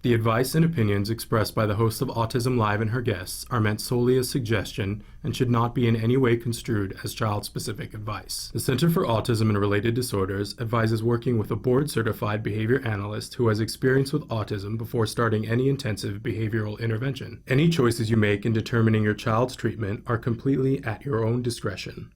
The advice and opinions expressed by the host of Autism Live and her guests are meant solely as suggestion and should not be in any way construed as child-specific advice. The Center for Autism and Related Disorders advises working with a board-certified behavior analyst who has experience with autism before starting any intensive behavioral intervention. Any choices you make in determining your child's treatment are completely at your own discretion.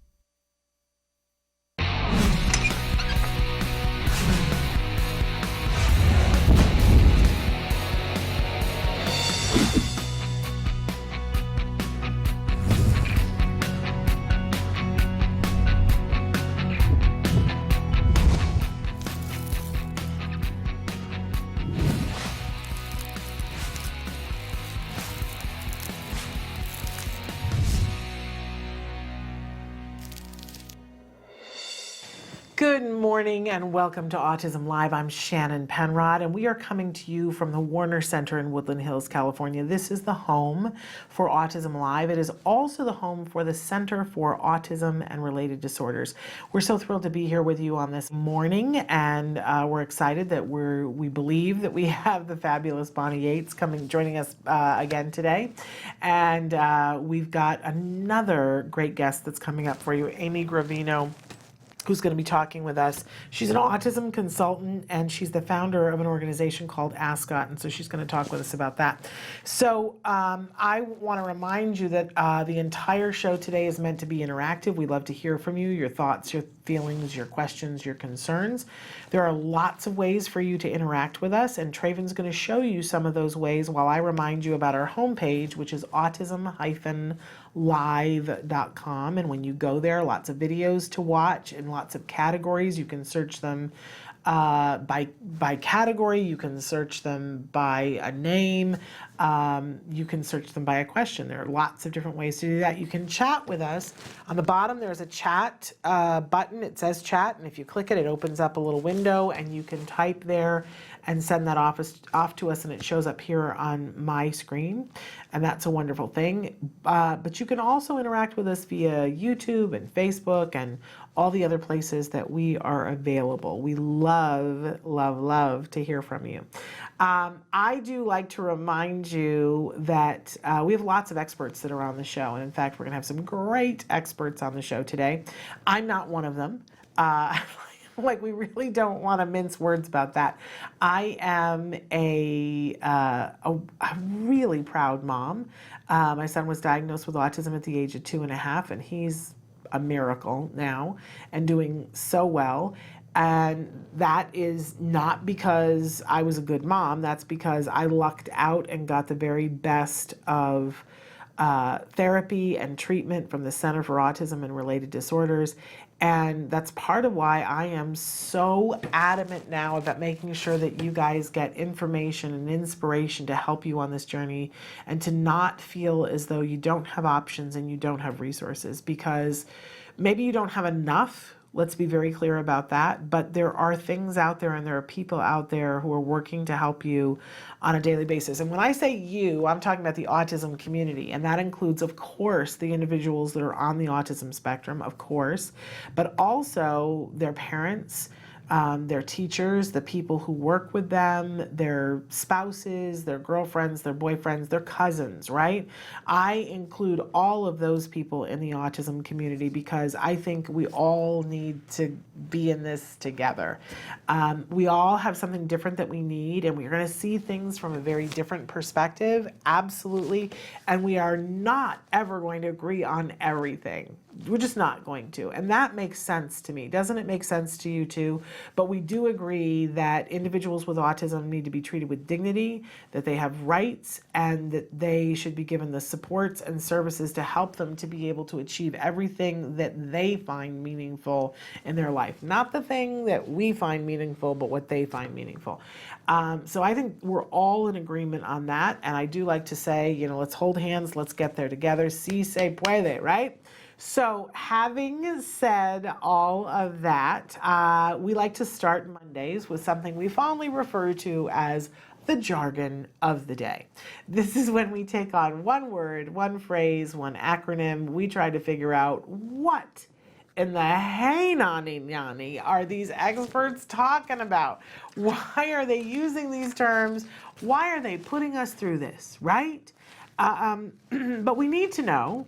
Good morning and welcome to Autism Live. I'm Shannon Penrod and we are coming to you from the Warner Center in Woodland Hills, California. This is the home for Autism Live. It is also the home for the Center for Autism and Related Disorders. We're so thrilled to be here with you on this morning, and we're excited that we believe that we have the fabulous Bonnie Yates joining us again today. And we've got another great guest that's coming up for you, Amy Gravino, who's going to be talking with us. She's an autism consultant and she's the founder of an organization called A.S.C.O.T, and so she's going to talk with us about that. So I want to remind you that the entire show today is meant to be interactive. We love to hear from you, your thoughts, your feelings, your questions, your concerns. There are lots of ways for you to interact with us, and Traven's going to show you some of those ways while I remind you about our homepage, which is autism-live.com. And when you go there, lots of videos to watch and lots of categories. You can search them by category. You can search them by a name. You can search them by a question. There are lots of different ways to do that. You can chat with us. On the bottom, there's a chat button. It says chat, and if you click it, it opens up a little window, and you can type there and send that off to us, and it shows up here on my screen, and that's a wonderful thing. But you can also interact with us via YouTube and Facebook and all the other places that we are available. We love, love, love to hear from you. I do like to remind you that we have lots of experts that are on the show, and in fact, we're going to have some great experts on the show today. I'm not one of them. Like, we really don't want to mince words about that. I am a really proud mom. My son was diagnosed with autism at the age of 2.5, and he's a miracle now and doing so well. And that is not because I was a good mom. That's because I lucked out and got the very best of therapy and treatment from the Center for Autism and Related Disorders. And that's part of why I am so adamant now about making sure that you guys get information and inspiration to help you on this journey, and to not feel as though you don't have options and you don't have resources, because maybe you don't have enough. Let's be very clear about that. But there are things out there and there are people out there who are working to help you on a daily basis. And when I say you, I'm talking about the autism community. And that includes, of course, the individuals that are on the autism spectrum, of course, but also their parents, their teachers, the people who work with them, their spouses, their girlfriends, their boyfriends, their cousins, right? I include all of those people in the autism community because I think we all need to be in this together. We all have something different that we need, and we're going to see things from a very different perspective, absolutely. And we are not ever going to agree on everything. We're just not going to. And that makes sense to me. Doesn't it make sense to you too? But we do agree that individuals with autism need to be treated with dignity, that they have rights, and that they should be given the supports and services to help them to be able to achieve everything that they find meaningful in their life. Not the thing that we find meaningful, but what they find meaningful. So I think we're all in agreement on that. And I do like to say, let's hold hands, let's get there together. Si se puede, right? So having said all of that, we like to start Mondays with something we fondly refer to as the jargon of the day. This is when we take on one word, one phrase, one acronym. We try to figure out what in the hey nani nani are these experts talking about? Why are they using these terms? Why are they putting us through this, right? But we need to know,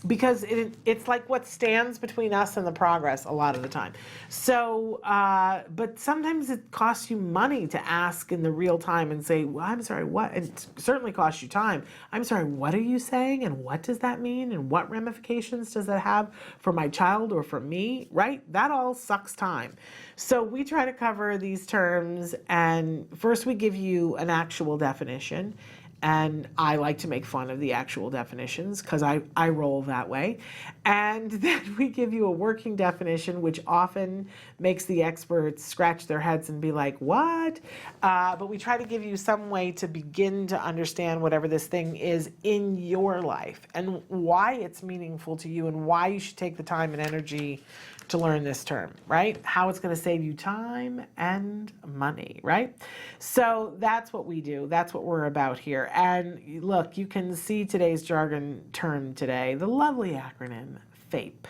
because it's like what stands between us and the progress a lot of the time. So, but sometimes it costs you money to ask in the real time and say, well, I'm sorry, what? And it certainly costs you time. I'm sorry, what are you saying? And what does that mean? And what ramifications does that have for my child or for me, right? That all sucks time. So we try to cover these terms, and first we give you an actual definition. And I like to make fun of the actual definitions because I roll that way. And then we give you a working definition, which often makes the experts scratch their heads and be like, what? But we try to give you some way to begin to understand whatever this thing is in your life and why it's meaningful to you and why you should take the time and energy to learn this term, right? How it's going to save you time and money, right? So that's what we do. That's what we're about here. And look, you can see today's jargon term today, the lovely acronym FAPE.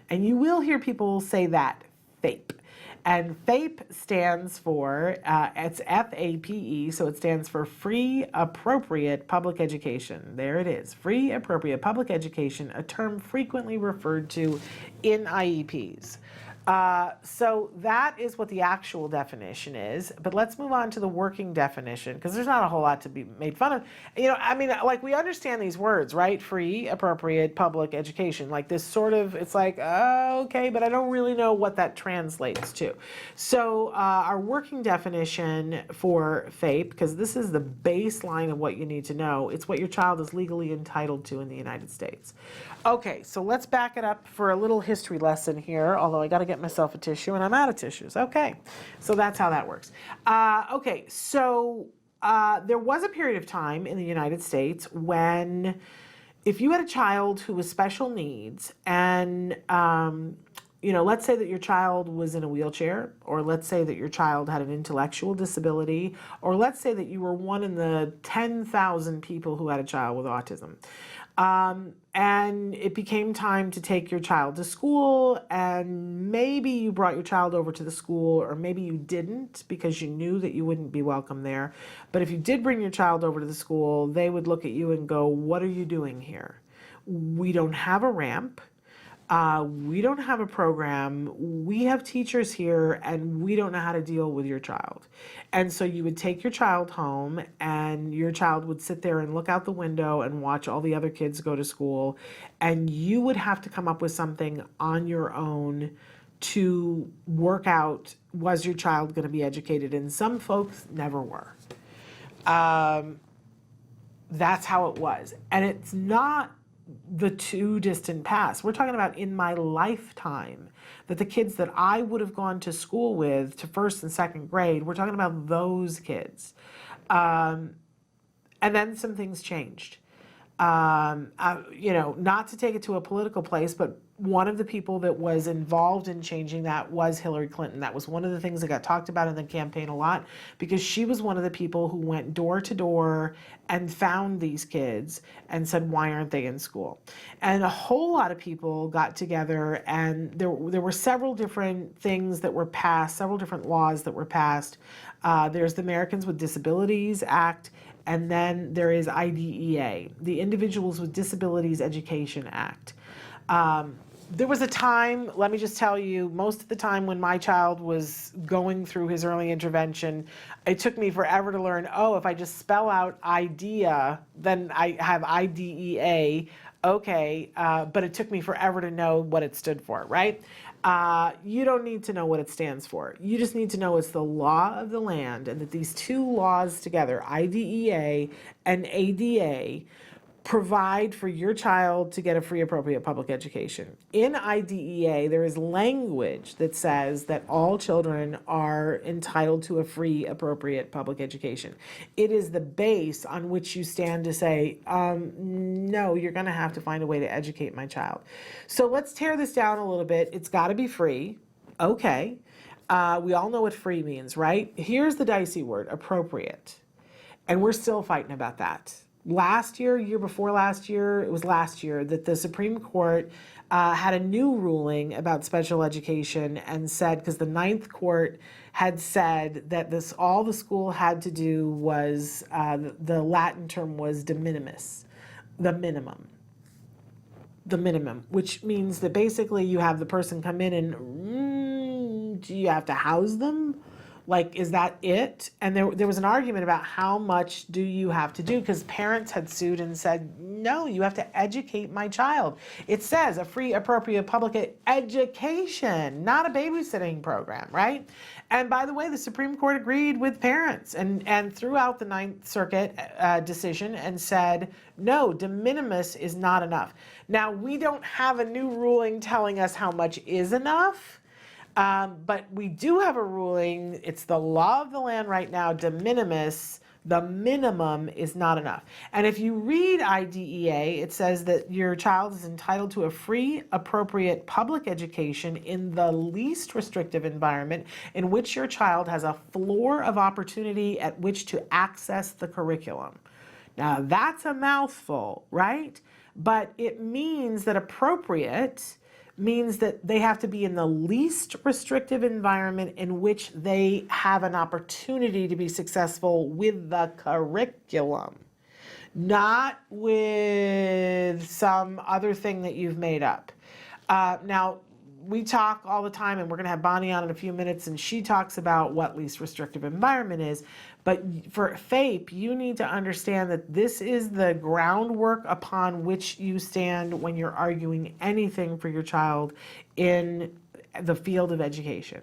And you will hear people say that, FAPE. And FAPE stands for, it's FAPE, so it stands for Free Appropriate Public Education. There it is, Free Appropriate Public Education, a term frequently referred to in IEPs. So that is what the actual definition is, but let's move on to the working definition, because there's not a whole lot to be made fun of. You know, I mean, like, we understand these words, right? Free, appropriate, public education, like this sort of, it's like, okay, but I don't really know what that translates to. So our working definition for FAPE, because this is the baseline of what you need to know, it's what your child is legally entitled to in the United States. Okay, so let's back it up for a little history lesson here, although I got to get myself a tissue and I'm out of tissues. Okay, so that's how that works. Okay, so there was a period of time in the United States when if you had a child who was special needs and you know, let's say that your child was in a wheelchair, or let's say that your child had an intellectual disability, or let's say that you were one in the 10,000 people who had a child with autism. And it became time to take your child to school, and maybe you brought your child over to the school, or maybe you didn't because you knew that you wouldn't be welcome there. But if you did bring your child over to the school, they would look at you and go, what are you doing here? We don't have a ramp. We don't have a program. We have teachers here and we don't know how to deal with your child. And so you would take your child home and your child would sit there and look out the window and watch all the other kids go to school. And you would have to come up with something on your own to work out, was your child going to be educated? And some folks never were. That's how it was. And it's not the too distant past. We're talking about in my lifetime, that the kids that I would have gone to school with to first and second grade, we're talking about those kids. And then some things changed. You know, not to take it to a political place, but one of the people that was involved in changing that was Hillary Clinton. That was one of the things that got talked about in the campaign a lot, because she was one of the people who went door to door and found these kids and said, why aren't they in school? And a whole lot of people got together, and there were several different things that were passed, several different laws that were passed. There's the Americans with Disabilities Act, and then there is IDEA, the Individuals with Disabilities Education Act. There was a time, let me just tell you, most of the time when my child was going through his early intervention, it took me forever to learn, oh, if I just spell out IDEA, then I have IDEA, okay, but it took me forever to know what it stood for, right? You don't need to know what it stands for. You just need to know it's the law of the land, and that these two laws together, IDEA and ADA, provide for your child to get a free, appropriate public education. In IDEA, there is language that says that all children are entitled to a free, appropriate public education. It is the base on which you stand to say, no, you're going to have to find a way to educate my child. So let's tear this down a little bit. It's got to be free. Okay. We all know what free means, right? Here's the dicey word, appropriate. And we're still fighting about that. year before last year, it was last year, that the Supreme Court had a new ruling about special education and said, because the Ninth Court had said that all the school had to do was, the Latin term was de minimis, the minimum. The minimum, which means that basically you have the person come in and do you have to house them? Like, is that it? And there was an argument about how much do you have to do, because parents had sued and said, no, you have to educate my child. It says a free, appropriate public education, not a babysitting program, right? And by the way, the Supreme Court agreed with parents and threw out the Ninth Circuit decision and said, no, de minimis is not enough. Now, we don't have a new ruling telling us how much is enough. But we do have a ruling, it's the law of the land right now, de minimis, the minimum is not enough. And if you read IDEA, it says that your child is entitled to a free, appropriate public education in the least restrictive environment in which your child has a floor of opportunity at which to access the curriculum. Now, that's a mouthful, right? But it means that appropriate means that they have to be in the least restrictive environment in which they have an opportunity to be successful with the curriculum, not with some other thing that you've made up. Now, we talk all the time, and we're going to have Bonnie on in a few minutes, and she talks about what least restrictive environment is. But for FAPE, you need to understand that this is the groundwork upon which you stand when you're arguing anything for your child in the field of education.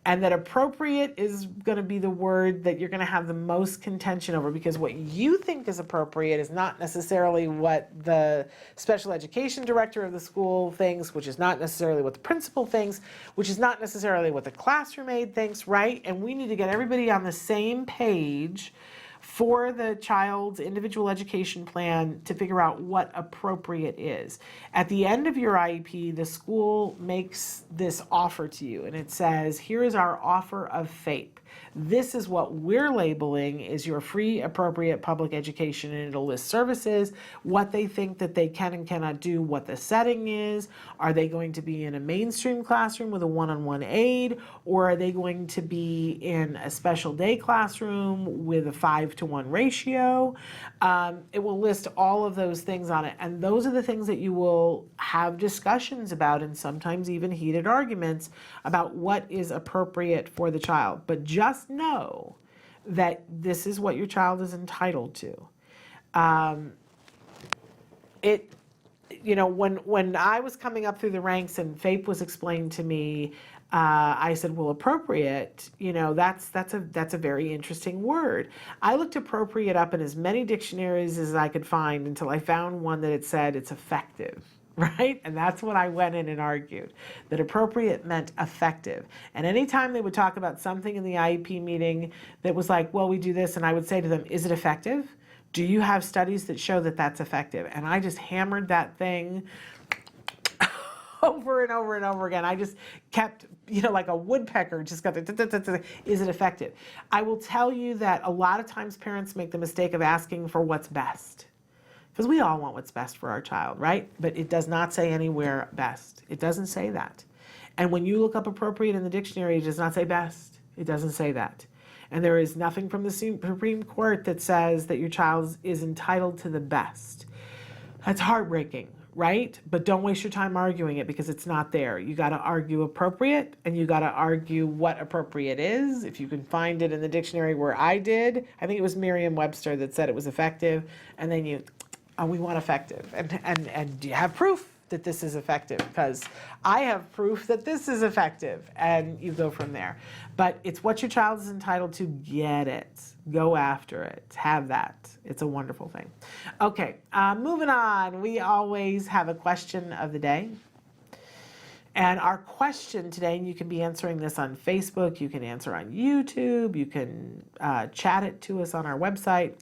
And that appropriate is going to be the word that you're going to have the most contention over, because what you think is appropriate is not necessarily what the special education director of the school thinks, which is not necessarily what the principal thinks, which is not necessarily what the classroom aide thinks, right? And we need to get everybody on the same page for the child's individual education plan to figure out what appropriate is. At the end of your IEP, the school makes this offer to you, and it says, here is our offer of FAPE. This is what we're labeling is your free, appropriate public education, and it'll list services, what they think that they can and cannot do, what the setting is. Are they going to be in a mainstream classroom with a one-on-one aide, or are they going to be in a special day classroom with a 5-to-1 ratio? It will list all of those things on it, and those are the things that you will have discussions about, and sometimes even heated arguments about what is appropriate for the child. But just know that this is what your child is entitled to. When I was coming up through the ranks and FAPE was explained to me, I said, well, appropriate, that's a very interesting word. I looked appropriate up in as many dictionaries as I could find until I found one that it said it's effective. Right? And that's what I went in and argued, that appropriate meant effective. And anytime they would talk about something in the IEP meeting that was like, well, we do this, and I would say to them, is it effective? Do you have studies that show that that's effective? And I just hammered that thing over and over and over again. I just kept, like a woodpecker, just got the, is it effective? I will tell you that a lot of times parents make the mistake of asking for what's best. Because we all want what's best for our child, right? But it does not say anywhere best. It doesn't say that. And when you look up appropriate in the dictionary, it does not say best. It doesn't say that. And there is nothing from the Supreme Court that says that your child is entitled to the best. That's heartbreaking, right? But don't waste your time arguing it, because it's not there. You got to argue appropriate, and you got to argue what appropriate is. If you can find it in the dictionary where I did, I think it was Merriam-Webster that said it was effective, and then we want effective. And do you have proof that this is effective? Because I have proof that this is effective, and you go from there. But it's what your child is entitled to. Get it. Go after it. Have that. It's a wonderful thing. Okay, moving on. We always have a question of the day. And our question today, and you can be answering this on Facebook, you can answer on YouTube, you can chat it to us on our website,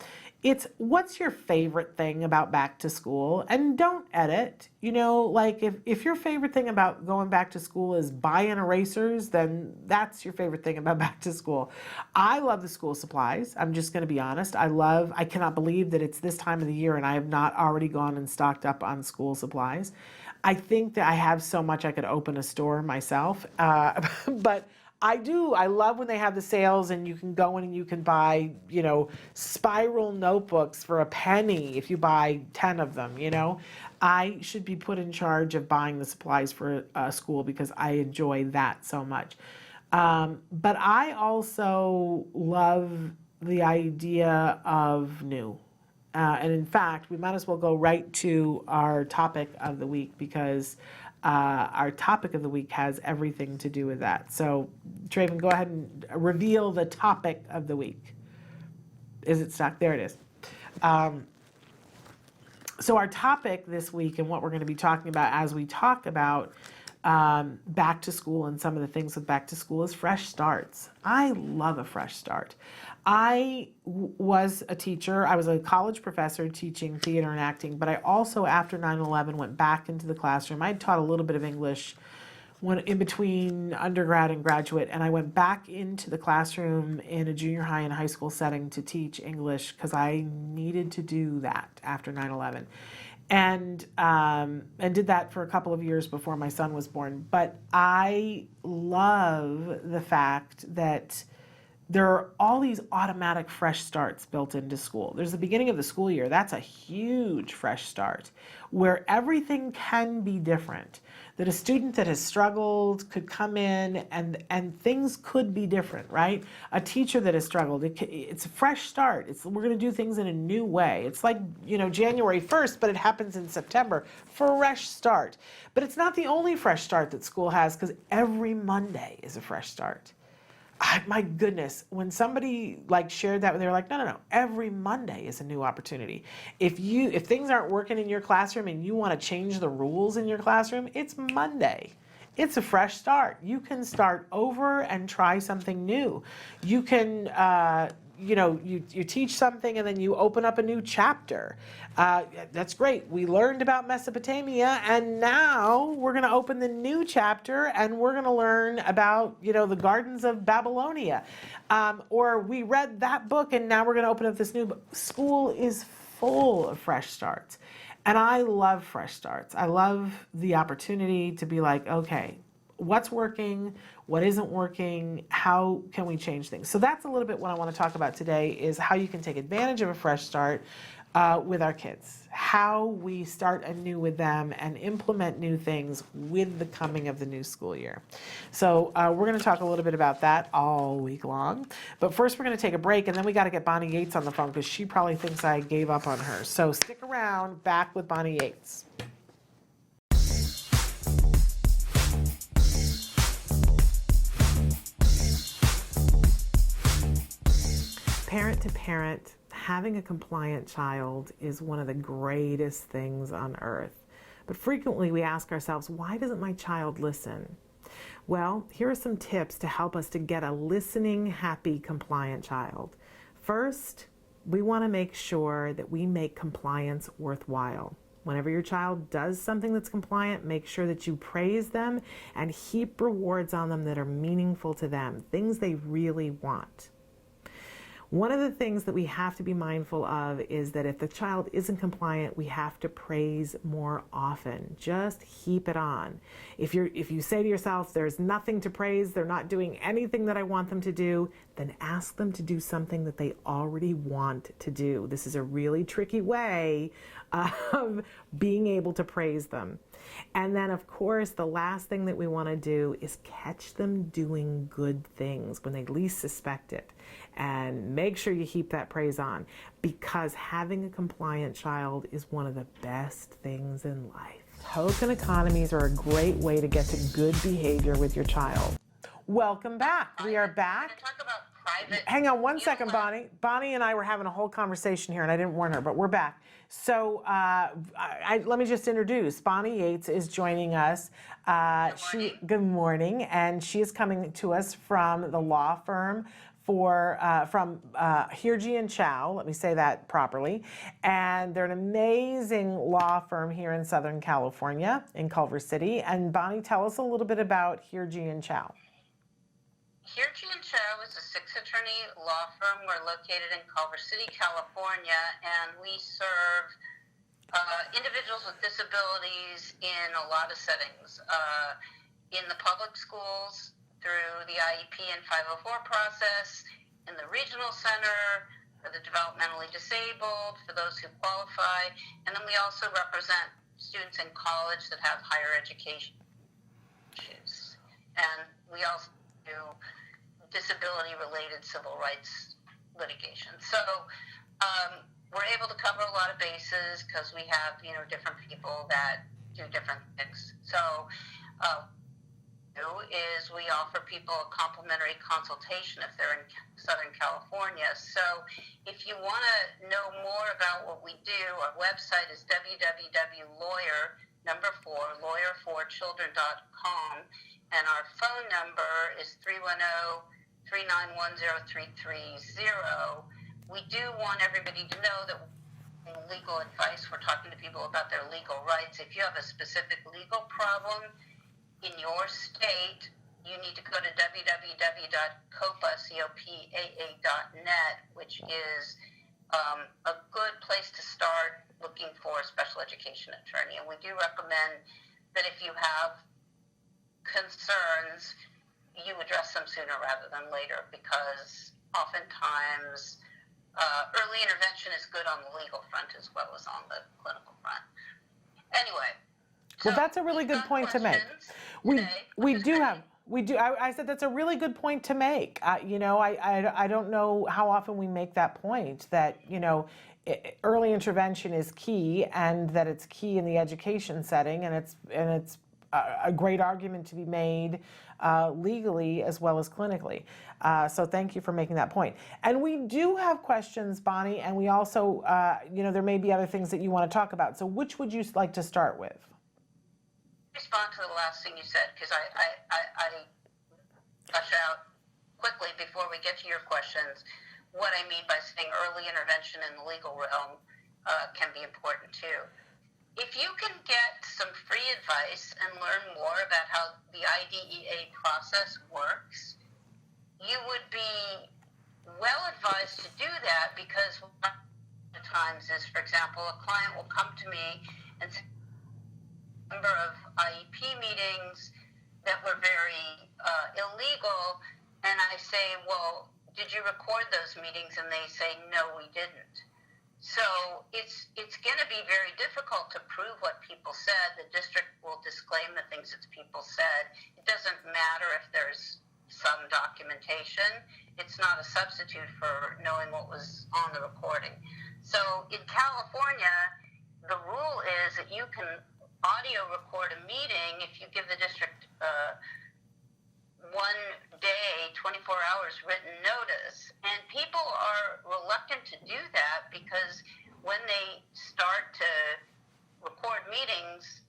It's what's your favorite thing about back to school, and don't edit. Like if your favorite thing about going back to school is buying erasers, then that's your favorite thing about back to school. I love the school supplies. I'm just going to be honest. I cannot believe that it's this time of the year and I have not already gone and stocked up on school supplies. I think that I have so much I could open a store myself, but I do. I love when they have the sales and you can go in and you can buy, spiral notebooks for a penny if you buy 10 of them, I should be put in charge of buying the supplies for school because I enjoy that so much. But I also love the idea of new. And in fact, we might as well go right to our topic of the week because our topic of the week has everything to do with that. So, Traven, go ahead and reveal the topic of the week. Is it stuck? There it is. So our topic this week and what we're going to be talking about as we talk about back to school and some of the things with back to school is fresh starts. I love a fresh start. I was a teacher. I was a college professor teaching theater and acting, but I also, after 9/11, went back into the classroom. I had taught a little bit of English when in between undergrad and graduate, and I went back into the classroom in a junior high and high school setting to teach English because I needed to do that after 9/11. And did that for a couple of years before my son was born. But I love the fact that there are all these automatic fresh starts built into school. There's the beginning of the school year. That's a huge fresh start where everything can be different. That a student that has struggled could come in and things could be different, right? A teacher that has struggled, it's a fresh start. We're going to do things in a new way. It's like, January 1st, but it happens in September. Fresh start. But it's not the only fresh start that school has because every Monday is a fresh start. My goodness, when somebody shared that, they were like, no, every Monday is a new opportunity. If things aren't working in your classroom and you want to change the rules in your classroom, it's Monday. It's a fresh start. You can start over and try something new. You can, you teach something and then you open up a new chapter. That's great. We learned about Mesopotamia and now we're going to open the new chapter and we're going to learn about, the gardens of Babylonia. Or we read that book and now we're going to open up this new book. School is full of fresh starts. And I love fresh starts. I love the opportunity to be like, okay, what's working, what isn't working, how can we change things? So that's a little bit what I want to talk about today is how you can take advantage of a fresh start with our kids, how we start anew with them and implement new things with the coming of the new school year. So we're going to talk a little bit about that all week long. But first we're going to take a break and then we got to get Bonnie Yates on the phone because she probably thinks I gave up on her. So stick around, back with Bonnie Yates. Parent to parent, having a compliant child is one of the greatest things on earth. But frequently we ask ourselves, why doesn't my child listen? Well, here are some tips to help us to get a listening, happy, compliant child. First, we want to make sure that we make compliance worthwhile. Whenever your child does something that's compliant, make sure that you praise them and heap rewards on them that are meaningful to them, things they really want. One of the things that we have to be mindful of is that if the child isn't compliant, we have to praise more often. Just heap it on. If you say to yourself, there's nothing to praise, they're not doing anything that I want them to do, then ask them to do something that they already want to do. This is a really tricky way of being able to praise them. And then, of course, the last thing that we want to do is catch them doing good things when they least suspect it. And make sure you heap that praise on, because having a compliant child is one of the best things in life. Token economies are a great way to get to good behavior with your child. Welcome back. We are back. Talk about private. Hang on one second, Bonnie. Bonnie and I were having a whole conversation here, and I didn't warn her, but we're back. So let me just introduce. Bonnie Yates is joining us. Good morning. Good morning, and she is coming to us from the law firm from Hirji and Chow, let me say that properly, and they're an amazing law firm here in Southern California, in Culver City. And Bonnie, tell us a little bit about Hirji and Chow. Hirji and Chow is a 6-attorney law firm. We're located in Culver City, California, and we serve individuals with disabilities in a lot of settings. In the public schools, through the IEP and 504 process, in the regional center, for the developmentally disabled, for those who qualify, and then we also represent students in college that have higher education issues. And we also do disability-related civil rights litigation. So we're able to cover a lot of bases because we have, different people that do different things. So is we offer people a complimentary consultation if they're in Southern California. So if you want to know more about what we do, our website is www.lawyer4children.com, and our phone number is 310-391-0330. We do want everybody to know that in legal advice, we're talking to people about their legal rights. If you have a specific legal problem in your state, you need to go to www.copaa.net, which is a good place to start looking for a special education attorney. And we do recommend that if you have concerns, you address them sooner rather than later, because oftentimes early intervention is good on the legal front as well as on the clinical front. Anyway. Well, that's a really good point to make. I said that's a really good point to make. I don't know how often we make that point that, early intervention is key, and that it's key in the education setting, and it's a great argument to be made legally as well as clinically. So thank you for making that point. And we do have questions, Bonnie, and we also, there may be other things that you want to talk about. So which would you like to start with? Respond to the last thing you said, because I gush out quickly before we get to your questions what I mean by saying early intervention in the legal realm can be important too. If you can get some free advice and learn more about how the IDEA process works, you would be well advised to do that, because what at times is, for example, a client will come to me and say, number of IEP meetings that were very illegal, and I say, well, did you record those meetings? And they say, no, we didn't. So it's going to be very difficult to prove what people said. The district will disclaim the things that people said. It doesn't matter if there's some documentation. It's not a substitute for knowing what was on the recording. So in California, the rule is that you can audio record a meeting if you give the district 1 day, 24 hours written notice. And people are reluctant to do that, because when they start to record meetings,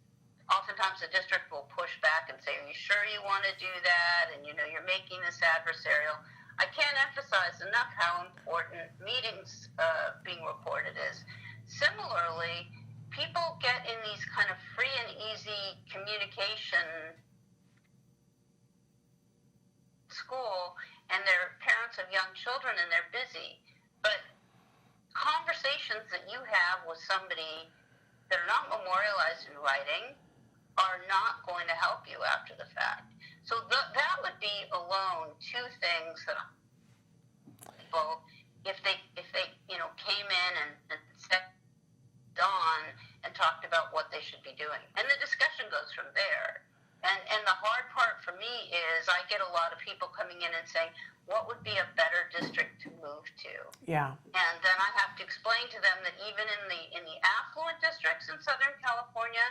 oftentimes the district will push back and say, are you sure you want to do that? And you're making this adversarial. I can't emphasize enough how important meetings being recorded is. Similarly, people get in these kind of free and easy communication school, and they're parents of young children, and they're busy. But conversations that you have with somebody that are not memorialized in writing are not going to help you after the fact. So that would be alone two things that people, if they came in and sat on and talked about what they should be doing. And the discussion goes from there. And the hard part for me is I get a lot of people coming in and saying, what would be a better district to move to? Yeah. And then I have to explain to them that even in the affluent districts in Southern California,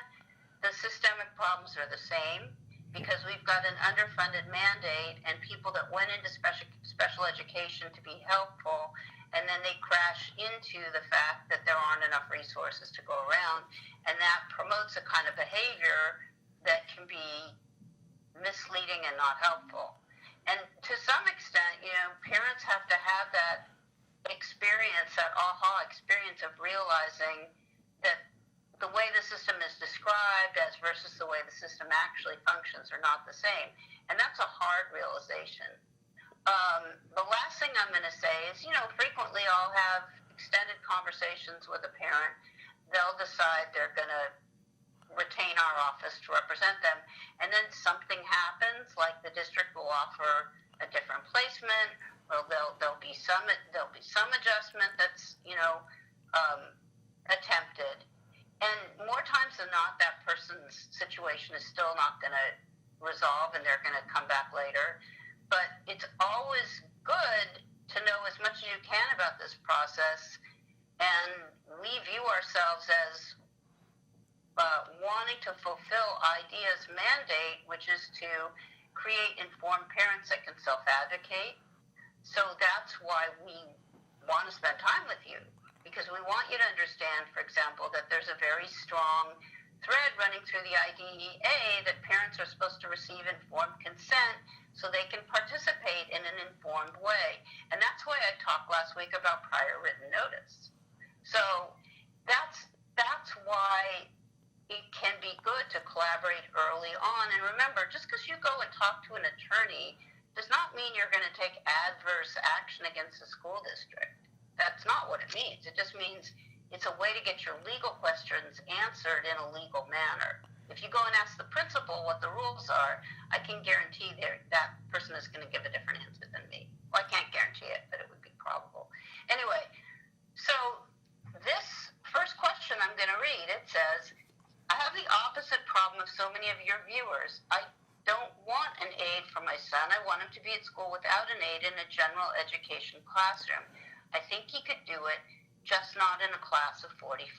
the systemic problems are the same, because we've got an underfunded mandate and people that went into special education to be helpful, and then they crash into the fact that there aren't enough resources to go around, and that promotes a kind of behavior that can be misleading and not helpful. And to some extent, parents have to have that experience, that aha experience of realizing that the way the system is described as versus the way the system actually functions are not the same. And that's a hard realization. The last thing I'm going to say is, frequently I'll have extended conversations with a parent. They'll decide they're going to retain our office to represent them, and then something happens, like the district will offer a different placement, or there'll be some adjustment that's attempted, and more times than not, that person's situation is still not going to resolve, and they're going to come back later. But it's always good to know as much as you can about this process, and we view ourselves as wanting to fulfill IDEA's mandate, which is to create informed parents that can self-advocate. So that's why we want to spend time with you, because we want you to understand, for example, that there's a very strong thread running through the IDEA that parents are supposed to receive informed consent so they can participate in an informed way. And that's why I talked last week about prior written notice. So that's why it can be good to collaborate early on. And remember, just because you go and talk to an attorney does not mean you're going to take adverse action against the school district. That's not what it means. It just means it's a way to get your legal questions answered in a legal manner. If you go and ask the principal what the rules are, I can guarantee that person is going to give a different answer than me. Well, I can't guarantee it, but it would be probable. Anyway, so this first question I'm going to read, it says, I have the opposite problem of so many of your viewers. I don't want an aide for my son. I want him to be at school without an aide in a general education classroom. I think he could do it, just not in a class of 45.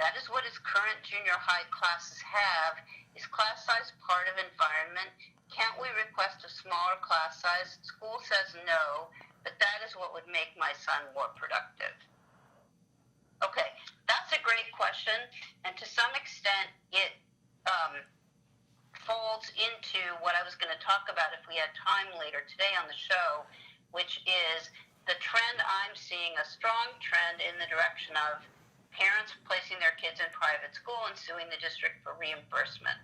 That is what his current junior high classes have. Is class size part of environment? Can't we request a smaller class size? School says no, but that is what would make my son more productive. Okay, that's a great question, and to some extent it folds into what I was going to talk about if we had time later today on the show, which is the trend I'm seeing, a strong trend in the direction of parents placing their kids in private school and suing the district for reimbursement.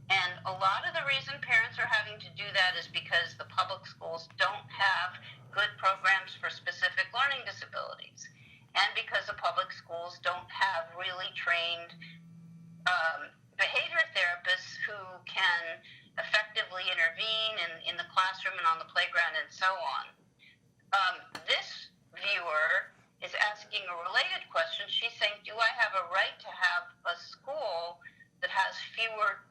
And a lot of the reason parents are having to do that is because the public schools don't have good programs for specific learning disabilities, and because the public schools don't have really trained behavior therapists who can effectively intervene in the classroom and on the playground and so on. This viewer is asking a related question. She's saying, do I have a right to have a school that has fewer,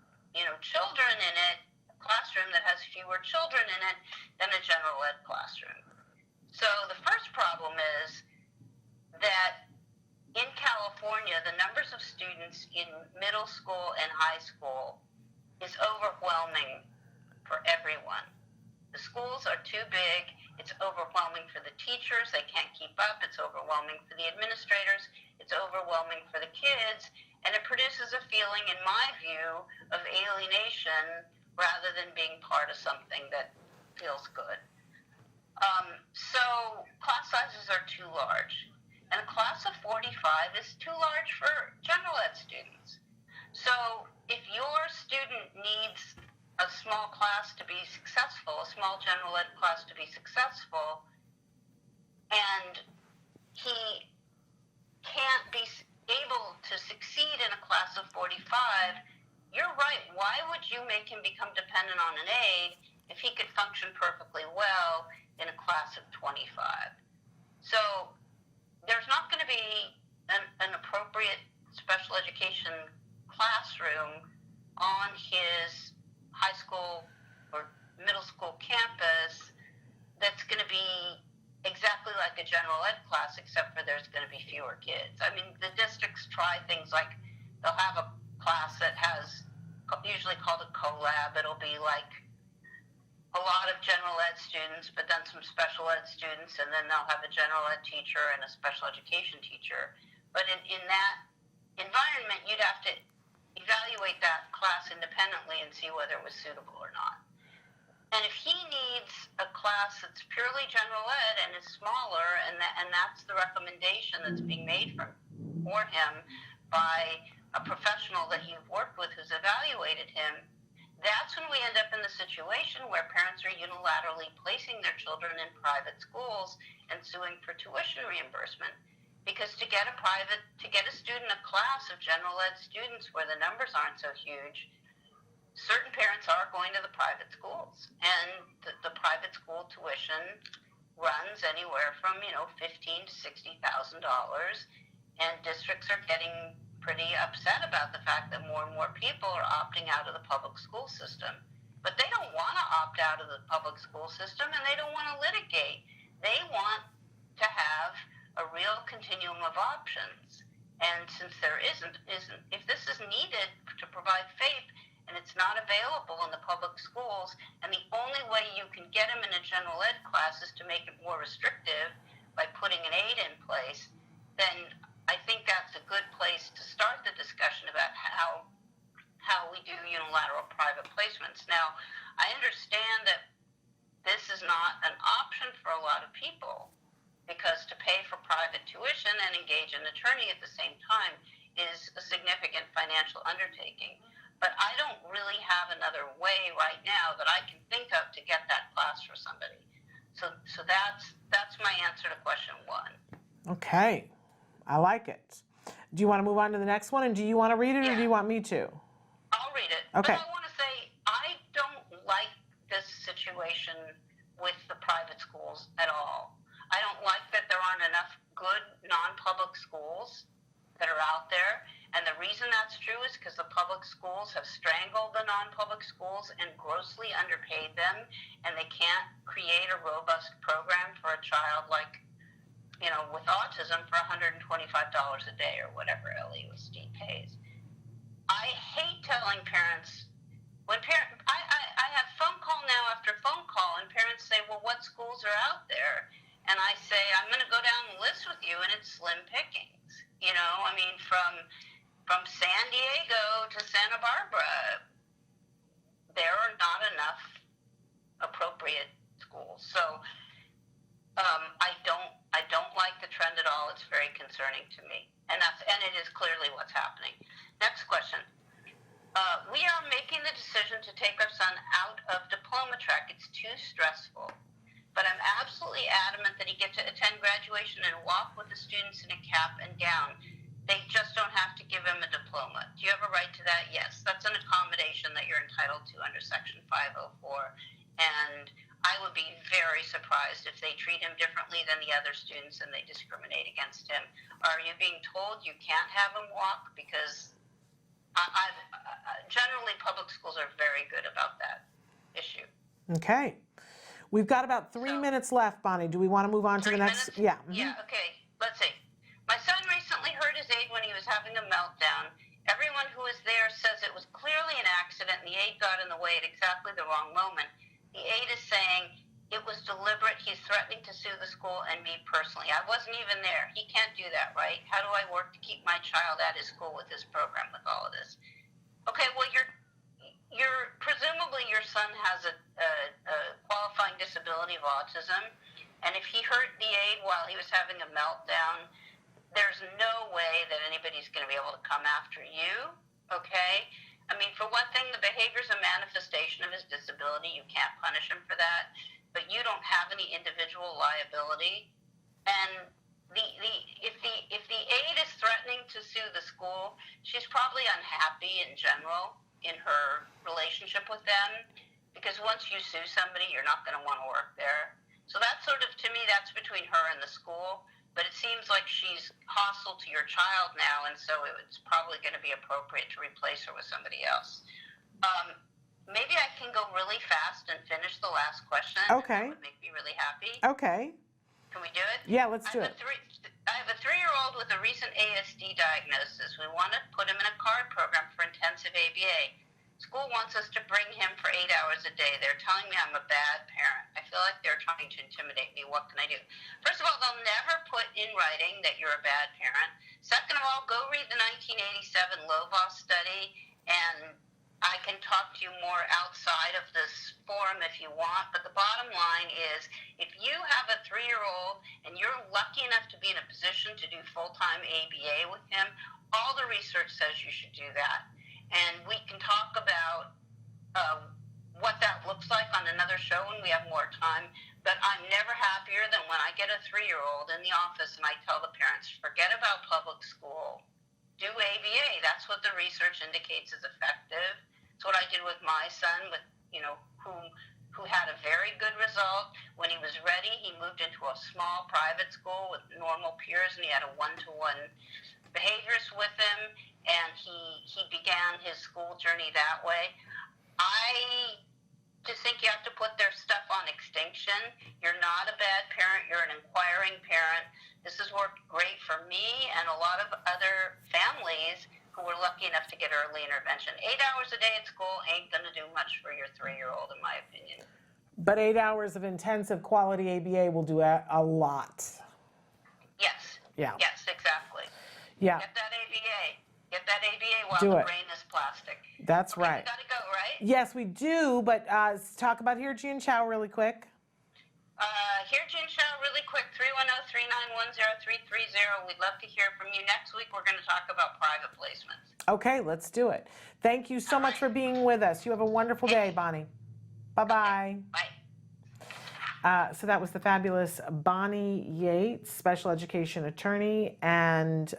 children in it, a classroom that has fewer children in it than a general ed classroom? So the first problem is that in California, the numbers of students in middle school and high school is overwhelming for everyone. The schools are too big. It's overwhelming for the teachers. They can't keep up. It's overwhelming for the administrators. It's overwhelming for the kids. And it produces a feeling, in my view, of alienation rather than being part of something that feels good. So class sizes are too large. And a class of 45 is too large for general ed students. So if your student needs a small class to be successful, a small general ed class to be successful, and he can't be able to succeed in a class of 45, you're right. Why would you make him become dependent on an aide if he could function perfectly well in a class of 25? So there's not going to be an appropriate special education classroom on his high school or middle school campus that's going to be exactly like a general ed class, except for there's going to be fewer kids. I mean, the districts try things like they'll have a class that has usually called a collab. It'll be like a lot of general ed students, but then some special ed students, and then they'll have a general ed teacher and a special education teacher. But in that environment, you'd have to evaluate that class independently and see whether it was suitable or not. And if he needs a class that's purely general ed and is smaller, and that's the recommendation that's being made for him by a professional that you've worked with who's evaluated him, that's when we end up in the situation where parents are unilaterally placing their children in private schools and suing for tuition reimbursement. Because to get a student a class of general ed students where the numbers aren't so huge, certain parents are going to the private schools, and the private school tuition runs anywhere from $15,000 to $60,000, and districts are getting pretty upset about the fact that more and more people are opting out of the public school system. But they don't want to opt out of the public school system, and they don't want to litigate. They want to have a real continuum of options. And since there isn't, if this is needed to provide FAPE, and it's not available in the public schools, and the only way you can get them in a general ed class is to make it more restrictive by putting an aid in place, then I think that's a good place to start the discussion about how we do unilateral private placements. Now, I understand that this is not an option for a lot of people, because to pay for private tuition and engage an attorney at the same time is a significant financial undertaking. But I don't really have another way right now that I can think of to get that class for somebody. So that's my answer to question 1. Okay, I like it. Do you want to move on to the next one, and do you want to read it, or do you want me to? I'll read it. Okay. But I want to say I don't like this situation with the private schools at all. I don't like that there aren't enough good non-public schools that are out there. And the reason that's true is because the public schools have strangled the non-public schools and grossly underpaid them, and they can't create a robust program for a child like, with autism for $125 a day or whatever LAUSD pays. I hate telling parents, I have phone call now after phone call, and parents say, well, what schools are out there? And I say, I'm going to go down the list with you, and it's slim pickings. From San Diego to Santa Barbara, there are not enough appropriate schools. So I don't like the trend at all. It's very concerning to me, and it is clearly what's happening. Next question. We are making the decision to take our son out of diploma track. It's too stressful. But I'm absolutely adamant that he get to attend graduation and walk with the students in a cap and gown. They just don't have to give him a diploma. Do you have a right to that? Yes. That's an accommodation that you're entitled to under Section 504. And I would be very surprised if they treat him differently than the other students and they discriminate against him. Are you being told you can't have him walk? Because generally public schools are very good about that issue. Okay. We've got about 3 minutes left, Bonnie. Do we want to move on to the next? 3 minutes? Yeah. Yeah, okay. Let's see. My son recently hurt his aide when he was having a meltdown. Everyone who was there says it was clearly an accident and the aide got in the way at exactly the wrong moment. The aide is saying it was deliberate. He's threatening to sue the school and me personally. I wasn't even there. He can't do that, right? How do I work to keep my child at his school with this program, with all of this? Okay, well, you're presumably your son has a qualifying disability of autism, and if he hurt the aide while he was having a meltdown, there's no way that anybody's going to be able to come after you, okay? I mean, for one thing, the behavior is a manifestation of his disability. You can't punish him for that, but you don't have any individual liability. And if the aide is threatening to sue the school, she's probably unhappy in general in her relationship with them, because once you sue somebody, you're not going to want to work there. So that's sort of, to me, that's between her and the school. But it seems like she's hostile to your child now, and so it's probably going to be appropriate to replace her with somebody else. Maybe I can go really fast and finish the last question. Okay. That would make me really happy. Okay. Can we do it? Yeah, let's do it. I have a 3-year-old with a recent ASD diagnosis. We want to put him in a CARD program for intensive ABA. School wants us to bring him for 8 hours a day. They're telling me I'm a bad parent. I feel like they're trying to intimidate me. What can I do? First of all, they'll never put in writing that you're a bad parent. Second of all, go read the 1987 Lovaas study and I can talk to you more outside of this forum if you want, but the bottom line is if you have a 3-year-old and you're lucky enough to be in a position to do full-time ABA with him, all the research says you should do that. And we can talk about what that looks like on another show when we have more time, but I'm never happier than when I get a 3-year-old in the office and I tell the parents, forget about public school. Do ABA. That's what the research indicates is effective. It's what I did with my son, with who had a very good result. When he was ready, he moved into a small private school with normal peers, and he had a one-to-one behaviorist with him, and he began his school journey that way. I just think you have to put their stuff on extinction. You're not a bad parent. You're an inquiring parent. This has worked great for me and a lot of other families who were lucky enough to get early intervention. 8 hours a day at school ain't going to do much for your 3-year-old, in my opinion. But 8 hours of intensive quality ABA will do a lot. Yes. Yeah. Yes, exactly. Yeah. Get that ABA. Get that ABA while Do the it. brain is plastic. That's Okay, right. We got to go, right? Yes, we do, but talk about Here Jean Chow really quick. Here, Jin Chow, really quick, 310-391-0330. We'd love to hear from you. Next week, we're going to talk about private placements. Okay, let's do it. Thank you so much for being with us. You have a wonderful day, Bonnie. Bye-bye. Bye. So that was the fabulous Bonnie Yates, special education attorney, and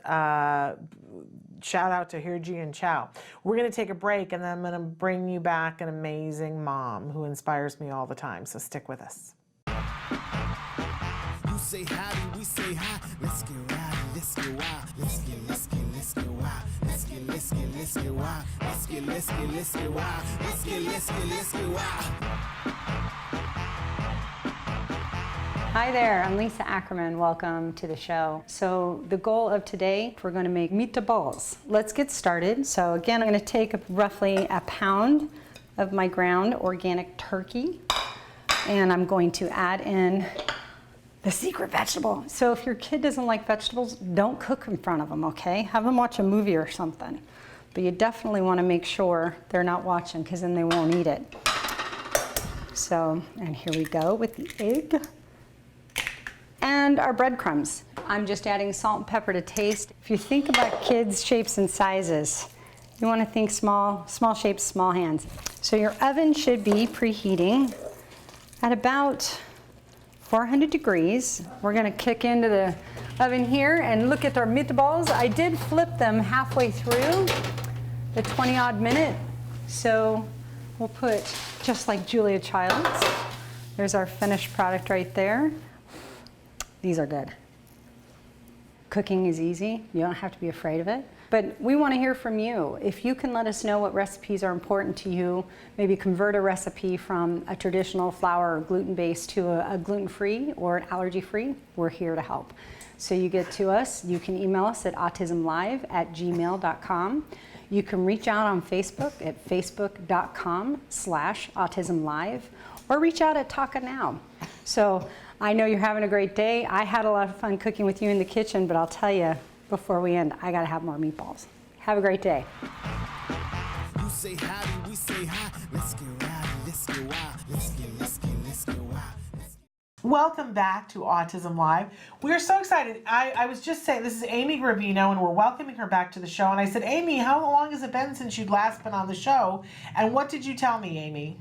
shout out to Here Jean Chow. We're going to take a break, and then I'm going to bring you back an amazing mom who inspires me all the time. So stick with us. You say howdy, we say hi. Let's get rowdy, let's get wild. Let's get wild. Let's get wild. Let's get wild. Let's get wild. Hi there, I'm Lisa Ackerman. Welcome to the show. So the goal of today, we're going to make meatballs. Let's get started. So again, I'm going to take roughly a pound of my ground organic turkey, and I'm going to add in the secret vegetable. So if your kid doesn't like vegetables, don't cook in front of them, okay? Have them watch a movie or something. But you definitely want to make sure they're not watching, because then they won't eat it. So, and here we go with the egg. And our breadcrumbs. I'm just adding salt and pepper to taste. If you think about kids' shapes and sizes, you want to think small shapes, small hands. So your oven should be preheating at about 400 degrees. We're going to kick into the oven here and look at our meatballs. I did flip them halfway through the 20-odd minute. So we'll put, just like Julia Child's, there's our finished product right there. These are good. Cooking is easy. You don't have to be afraid of it. But we want to hear from you. If you can let us know what recipes are important to you, maybe convert a recipe from a traditional flour or gluten-based to a gluten-free or an allergy-free, we're here to help. So you get to us, you can email us at autismlive@gmail.com. You can reach out on Facebook at facebook.com/autismlive, or reach out at Taka Now. So I know you're having a great day. I had a lot of fun cooking with you in the kitchen, but I'll tell you before we end, I gotta have more meatballs. Have a great day. You say howdy, we say hi. Let's get rowdy, let's get wild. Let's get wild. Welcome back to Autism Live. We are so excited. I was just saying, this is Amy Gravino, and we're welcoming her back to the show. And I said, Amy, how long has it been since you'd last been on the show? And what did you tell me, Amy?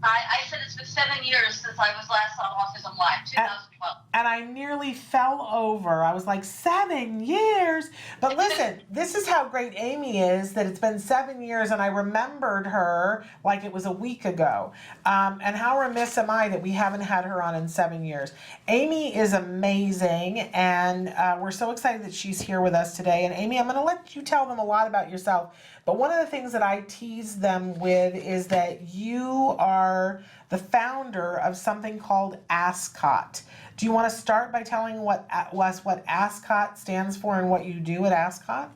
I said it's been 7 years since I was last on Autism Live, 2012. And I nearly fell over. I was like, 7 years? But listen, this is how great Amy is, that it's been 7 years and I remembered her like it was a week ago. And how remiss am I that we haven't had her on in 7 years. Amy is amazing, and we're so excited that she's here with us today. And Amy, I'm going to let you tell them a lot about yourself. But one of the things that I tease them with is that you are the founder of something called A.S.C.O.T. Do you want to start by telling us what A.S.C.O.T stands for and what you do at A.S.C.O.T?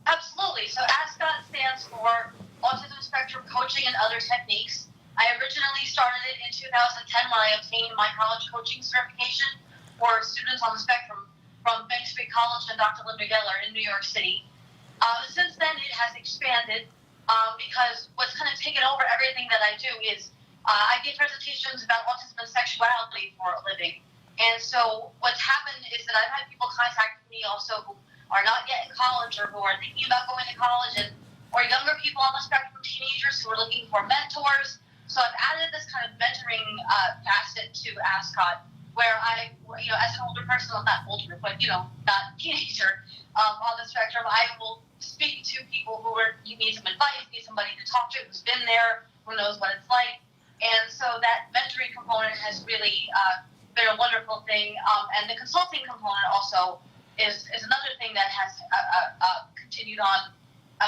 Absolutely. So A.S.C.O.T stands for Autism Spectrum Coaching and Other Techniques. I originally started it in 2010 when I obtained my college coaching certification for students on the spectrum from Bank Street College and Dr. Linda Geller in New York City. Since then, it has expanded because what's kind of taken over everything that I do is I give presentations about autism and sexuality for a living. And so what's happened is that I've had people contact me also who are not yet in college or who are thinking about going to college, or younger people on the spectrum, teenagers who are looking for mentors. So I've added this kind of mentoring facet to A.S.C.O.T, where I, as an older person, well, not older, but, not teenager on the spectrum, I will speak to people who need some advice, need somebody to talk to who's been there, who knows what it's like. And so that mentoring component has really been a wonderful thing. And the consulting component also is another thing that has continued on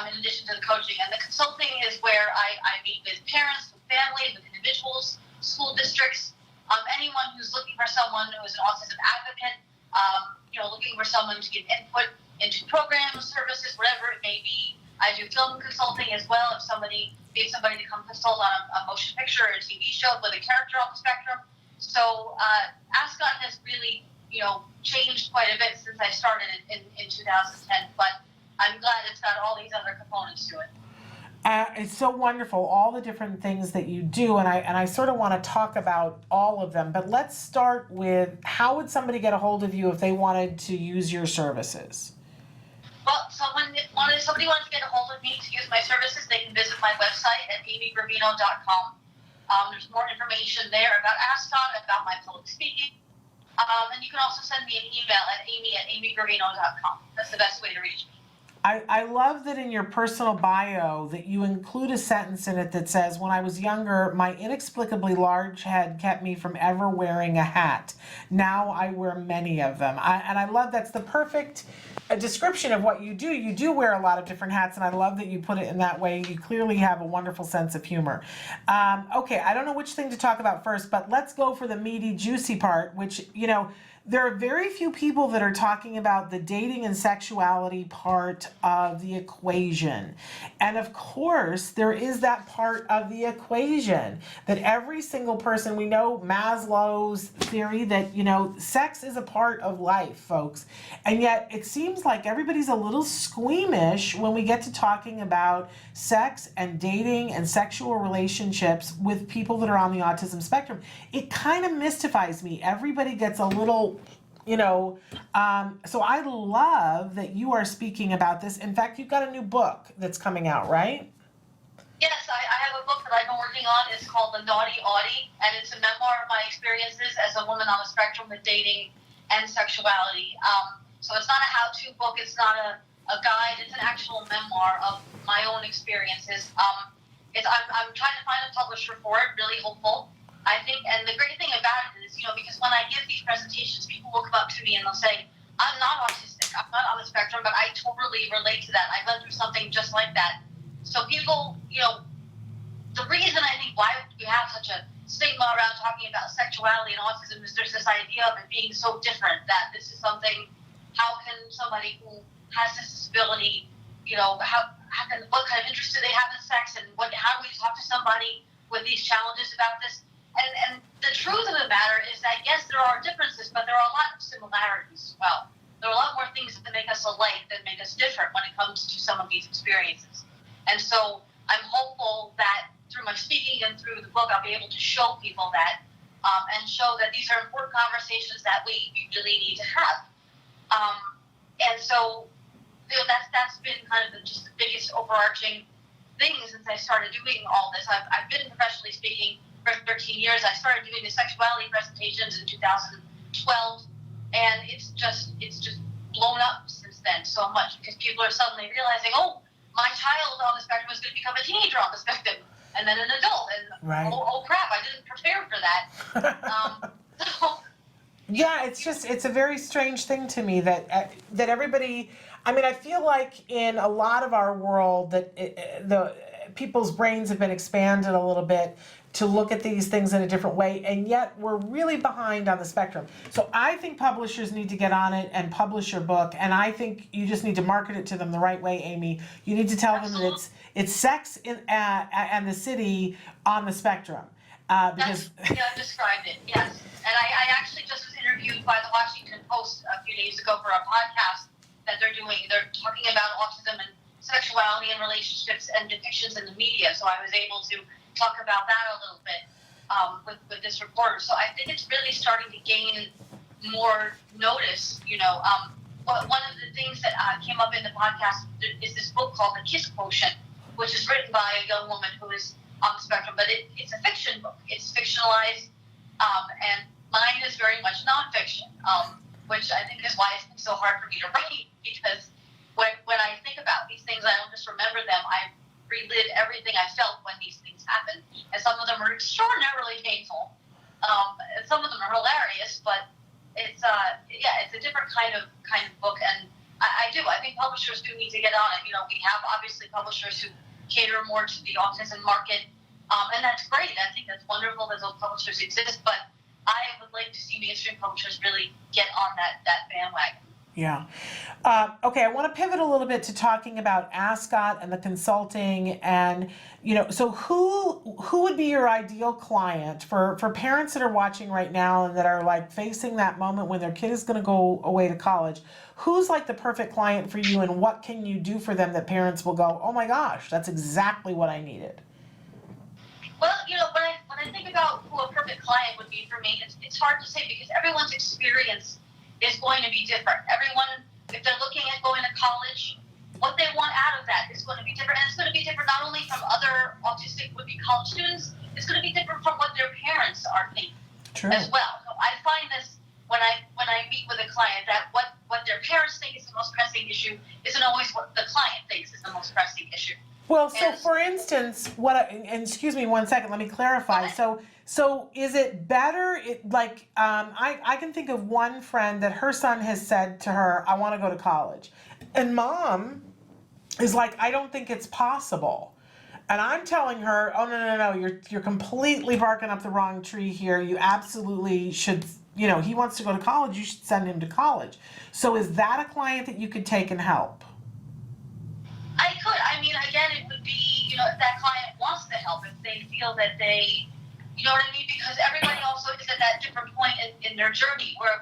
in addition to the coaching. And the consulting is where I meet with parents, with families, with individuals, school districts, anyone who's looking for someone who is an autism advocate, looking for someone to give input into programs, services, whatever it may be. I do film consulting as well. If somebody needs somebody to come consult on a motion picture or a TV show with a character on the spectrum. So A.S.C.O.T has really, changed quite a bit since I started in 2010, but I'm glad it's got all these other components to it. It's so wonderful, all the different things that you do, and I sort of want to talk about all of them, but let's start with, how would somebody get a hold of you if they wanted to use your services? Well, so if somebody wants to get a hold of me to use my services, they can visit my website at amygravino.com. There's more information there about A.S.C.O.T, about my public speaking. And you can also send me an email at amy@amygravino.com. That's the best way to reach me. I love that in your personal bio that you include a sentence in it that says, when I was younger, my inexplicably large head kept me from ever wearing a hat. Now I wear many of them. And I love that's the perfect description of what you do. You do wear a lot of different hats, and I love that you put it in that way. You clearly have a wonderful sense of humor. Okay, I don't know which thing to talk about first, but let's go for the meaty, juicy part, which, there are very few people that are talking about the dating and sexuality part of the equation. And of course, there is that part of the equation that every single person, we know Maslow's theory that, sex is a part of life, folks. And yet it seems like everybody's a little squeamish when we get to talking about sex and dating and sexual relationships with people that are on the autism spectrum. It kind of mystifies me. Everybody gets a little, so I love that you are speaking about this. In fact, you've got a new book that's coming out, right? Yes, I have a book that I've been working on. It's called The Naughty Audie, and it's a memoir of my experiences as a woman on the spectrum with dating and sexuality. So it's not a how-to book. It's not a guide. It's an actual memoir of my own experiences. I'm trying to find a publisher for it, really hopeful. I think, and the great thing about it is, because when I give these presentations, people will come up to me and they'll say, I'm not autistic, I'm not on the spectrum, but I totally relate to that. I went through something just like that. So people, the reason I think why we have such a stigma around talking about sexuality and autism is there's this idea of it being so different, that this is something, how can somebody who has this disability, what kind of interest do they have in sex, and how do we talk to somebody with these challenges about this? And the truth of the matter is that, yes, there are differences, but there are a lot of similarities as well. There are a lot more things that make us alike than make us different when it comes to some of these experiences. And so I'm hopeful that through my speaking and through the book, I'll be able to show people that and show that these are important conversations that we really need to have. And so that's been kind of just the biggest overarching thing since I started doing all this. I've been professionally speaking for 13 years. I started doing the sexuality presentations in 2012, and it's just blown up since then so much because people are suddenly realizing, oh, my child on the spectrum is going to become a teenager on the spectrum, and then an adult, and right. oh crap, I didn't prepare for that. Yeah, it's a very strange thing to me that everybody. I mean, I feel like in a lot of our world that the people's brains have been expanded a little bit to look at these things in a different way, and yet we're really behind on the spectrum. So I think publishers need to get on it and publish your book, and I think you just need to market it to them the right way, Amy. You need to tell Absolutely. Them that it's sex and the city on the spectrum. Because I've described it, yes. And I actually just was interviewed by the Washington Post a few days ago for a podcast that they're doing. They're talking about autism and sexuality and relationships and depictions in the media. So I was able to talk about that a little bit with this reporter. So I think it's really starting to gain more notice. One of the things that came up in the podcast is this book called The Kiss Quotient, which is written by a young woman who is on the spectrum, but it's a fiction book. It's fictionalized, and mine is very much nonfiction, which I think is why it's been so hard for me to write, because when I think about these things, I don't just remember them. I relive everything I felt when these things happened, and some of them are extraordinarily painful, and some of them are hilarious. But it's a different kind of book, and I think publishers do need to get on it. We have obviously publishers who cater more to the autism market, and that's great. I think that's wonderful that those publishers exist, but I would like to see mainstream publishers really get on that bandwagon. Yeah. Okay, I want to pivot a little bit to talking about A.S.C.O.T and the consulting, and so who would be your ideal client for parents that are watching right now and that are like facing that moment when their kid is going to go away to college? Who's like the perfect client for you, and what can you do for them that parents will go, oh my gosh, that's exactly what I needed? Well, when I think about who a perfect client would be for me, it's hard to say, because everyone's experience is going to be different. Everyone, if they're looking at going to college, what they want out of that is going to be different. And it's going to be different not only from other autistic would-be college students, it's going to be different from what their parents are thinking. True. As well. So I find this when I meet with a client, that what their parents think is the most pressing issue isn't always what the client thinks is the most pressing issue. Well, so for instance, and excuse me 1 second, let me clarify. So is it better, I can think of one friend that her son has said to her, I want to go to college. And mom is like, I don't think it's possible. And I'm telling her, oh, no, you're completely barking up the wrong tree here. You absolutely should, he wants to go to college, you should send him to college. So is that a client that you could take and help? I could. I mean, again, it would be, if that client wants the help, if they feel that they, you know what I mean? Because everybody also is at that different point in their journey where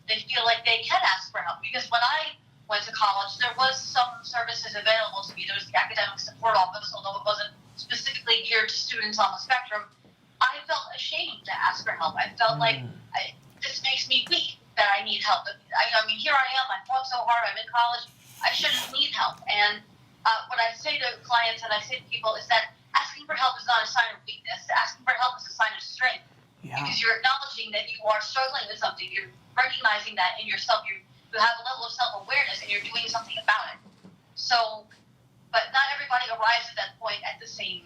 they feel like they can ask for help. Because when I went to college, there was some services available to me. There was the academic support office, although it wasn't specifically geared to students on the spectrum. I felt ashamed to ask for help. I felt like this makes me weak that I need help. I mean, here I am. I fought so hard. I'm in college. I shouldn't need help. And what I say to clients and I say to people is that asking for help is not a sign of weakness. Asking for help is a sign of strength. Yeah. Because you're acknowledging that you are struggling with something. You're recognizing that in yourself. You have a level of self-awareness and you're doing something about it. So, but not everybody arrives at that point at the same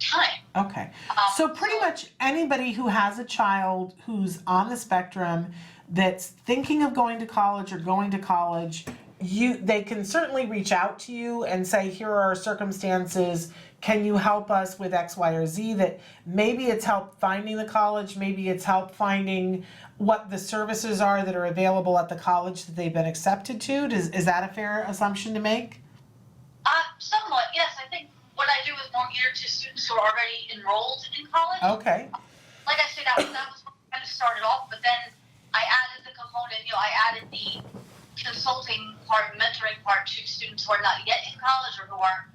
time. Okay. So pretty much anybody who has a child who's on the spectrum that's thinking of going to college or going to college, they can certainly reach out to you and say, here are our circumstances. Can you help us with X, Y, or Z? That maybe it's help finding the college, maybe it's help finding what the services are that are available at the college that they've been accepted to. Is that a fair assumption to make? Somewhat, yes. I think what I do is more geared to students who are already enrolled in college. Okay. Like I said, that was what kind of started off, but then I added the component, I added the consulting part, mentoring part to students who are not yet in college or who are,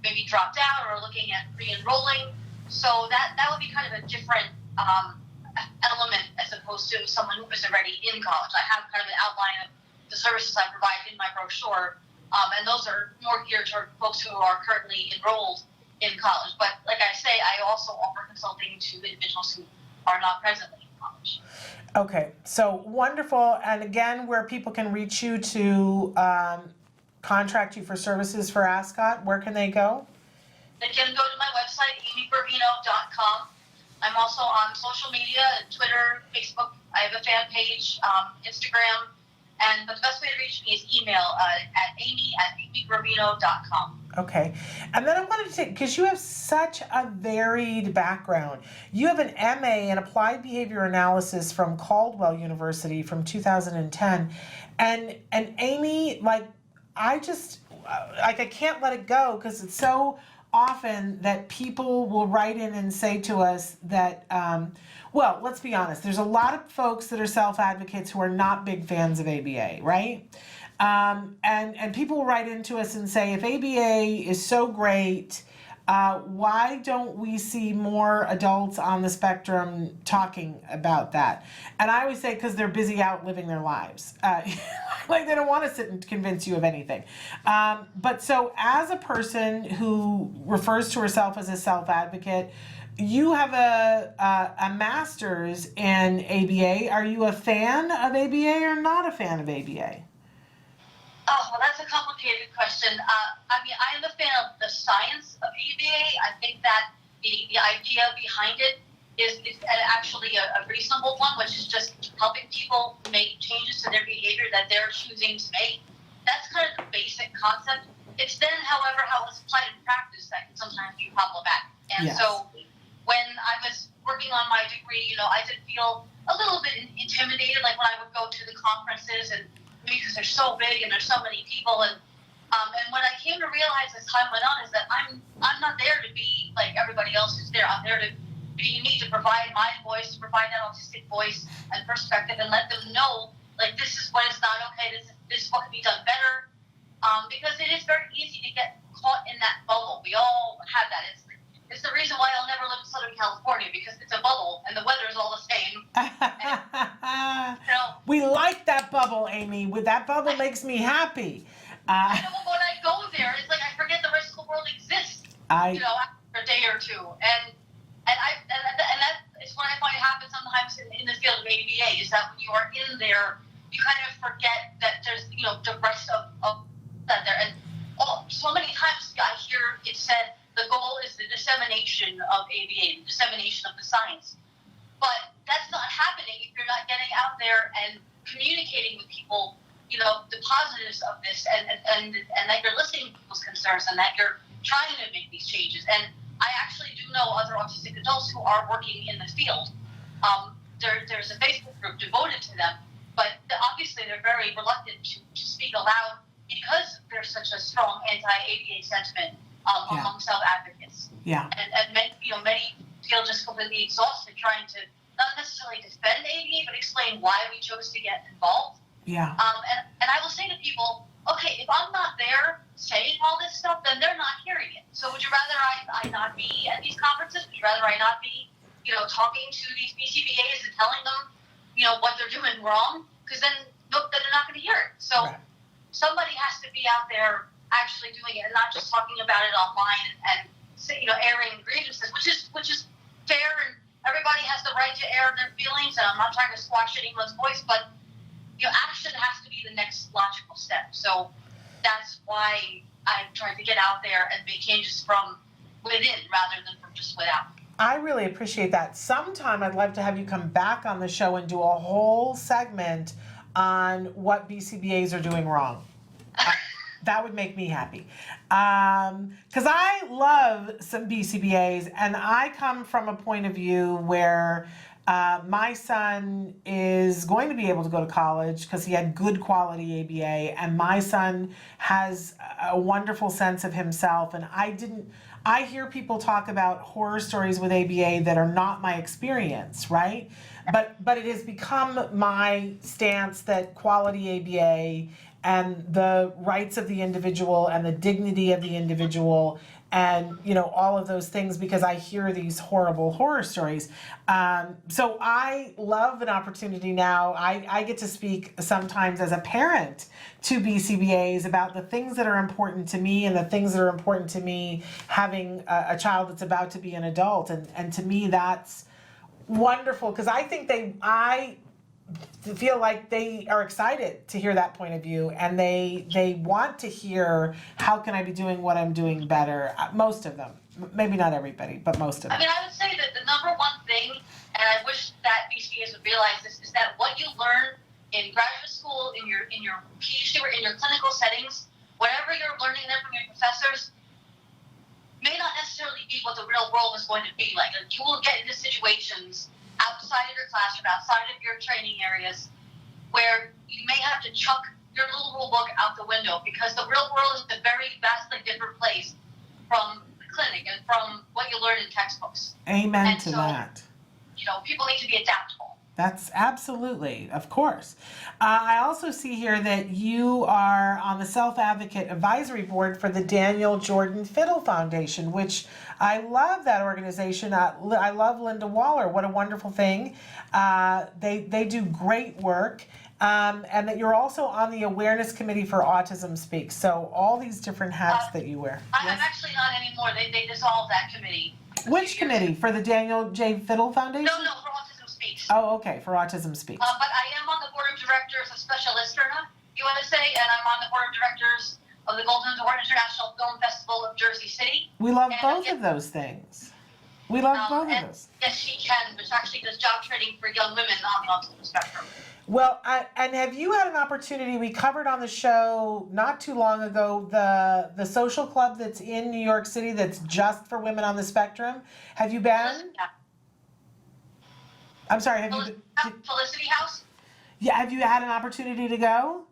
maybe dropped out or looking at re-enrolling. So that would be kind of a different element as opposed to someone who is already in college. I have kind of an outline of the services I provide in my brochure, and those are more geared toward folks who are currently enrolled in college. But like I say, I also offer consulting to individuals who are not presently in college. Okay, so wonderful. And again, where people can reach you to contract you for services for A.S.C.O.T, where can they go? They can go to my website, amygravino.com. I'm also on social media, Twitter, Facebook. I have a fan page, Instagram. But the best way to reach me is email at amy@amygravino.com. Okay. And then I wanted to say, because you have such a varied background. You have an MA in Applied Behavior Analysis from Caldwell University from 2010. And Amy, I can't let it go because it's so often that people will write in and say to us that, well, let's be honest, there's a lot of folks that are self-advocates who are not big fans of ABA, right? And people write into us and say, if ABA is so great, why don't we see more adults on the spectrum talking about that? And I always say, because they're busy out living their lives. Like they don't want to sit and convince you of anything. But so as a person who refers to herself as a self-advocate, you have a master's in ABA. Are you a fan of ABA or not a fan of ABA? Oh, well, that's a complicated question. I mean, I am a fan of the science of ABA. I think that the idea behind it is actually a reasonable one, which is just helping people make changes to their behavior that they're choosing to make. That's kind of the basic concept. It's then, however, how it's applied in practice that can sometimes be problematic. And Yes. so when I was working on my degree, I did feel a little bit intimidated, like when I would go to the conferences and because they're so big and there's so many people, and what I came to realize as time went on is that I'm not there to be like everybody else is there. I'm there to be unique, to provide my voice, to provide that autistic voice and perspective, and let them know like this is what is not okay. This is what can be done better. Because it is very easy to get caught in that bubble. We all have that. It's the reason why I'll never live in Southern California, because it's a bubble and the weather is all the same. We like that bubble, Amy. That bubble makes me happy. When I go there, it's like I forget the rest of the world exists. After a day or two, and that is what I find happens sometimes in the field of ABA. Is that when you are in there, you kind of forget that there's the rest of that there, and so many times I hear it said the goal is the dissemination of ABA, the dissemination of the science. But that's not happening if you're not getting out there and communicating with people, the positives of this, and that you're listening to people's concerns and that you're trying to make these changes. And I actually do know other autistic adults who are working in the field. There's a Facebook group devoted to them, but obviously they're very reluctant to speak aloud because there's such a strong anti-ABA sentiment among self-advocates. Yeah. And many feel just completely exhausted trying to not necessarily defend ABA, but explain why we chose to get involved. Yeah. And I will say to people, okay, if I'm not there saying all this stuff, then they're not hearing it. So would you rather I not be at these conferences? Would you rather I not be, talking to these BCBAs and telling them, what they're doing wrong? Because then they're not going to hear it. So somebody has to be out there actually doing it and not just talking about it online and airing grievances, which is fair, and everybody has the right to air their feelings, and I'm not trying to squash anyone's voice, but action has to be the next logical step. So that's why I'm trying to get out there and make changes from within rather than from just without. I really appreciate that. Sometime I'd love to have you come back on the show and do a whole segment on what BCBAs are doing wrong. That would make me happy. Because I love some BCBAs, and I come from a point of view where my son is going to be able to go to college because he had good quality ABA, and my son has a wonderful sense of himself, and I hear people talk about horror stories with ABA that are not my experience, right? But it has become my stance that quality ABA and the rights of the individual and the dignity of the individual and all of those things, because I hear these horrible horror stories. So I love an opportunity now. I get to speak sometimes as a parent to BCBAs about the things that are important to me and the things that are important to me having a child that's about to be an adult. And to me, that's wonderful, because I think I feel like they are excited to hear that point of view, and they want to hear, how can I be doing what I'm doing better? Most of them, maybe not everybody, but most of them. I mean, I would say that the number one thing, and I wish that BCBAs would realize this, is that what you learn in graduate school, in your PhD, or in your clinical settings, whatever you're learning there from your professors, may not necessarily be what the real world is going to be like. And you will get into situations outside of your classroom, outside of your training areas, where you may have to chuck your little rule book out the window, because the real world is a very vastly different place from the clinic and from what you learn in textbooks. Amen and to so, that. People need to be adaptable. That's absolutely, of course. I also see here that you are on the Self-Advocate Advisory Board for the Daniel Jordan Fiddle Foundation, which I love that organization. I love Linda Waller. What a wonderful thing. They do great work. And that you're also on the Awareness Committee for Autism Speak. So all these different hats that you wear. I'm Yes? actually not anymore. They dissolved that committee. Which committee? For the Daniel J. Fiddle Foundation? No, for Autism Speaks. Oh, okay, for Autism Speaks. But I am on the board of directors of Special Listerna USA, and I'm on the board of directors of the Golden Door International Film Festival of Jersey City. We love And both of those things. We love both of and those. Yes, she can, which actually does job training for young women on the autism spectrum. Well, and have you had an opportunity, we covered on the show not too long ago, the social club that's in New York City that's just for women on the spectrum. Have you been? I'm sorry, have you? Felicity House? Yeah, have you had an opportunity to go?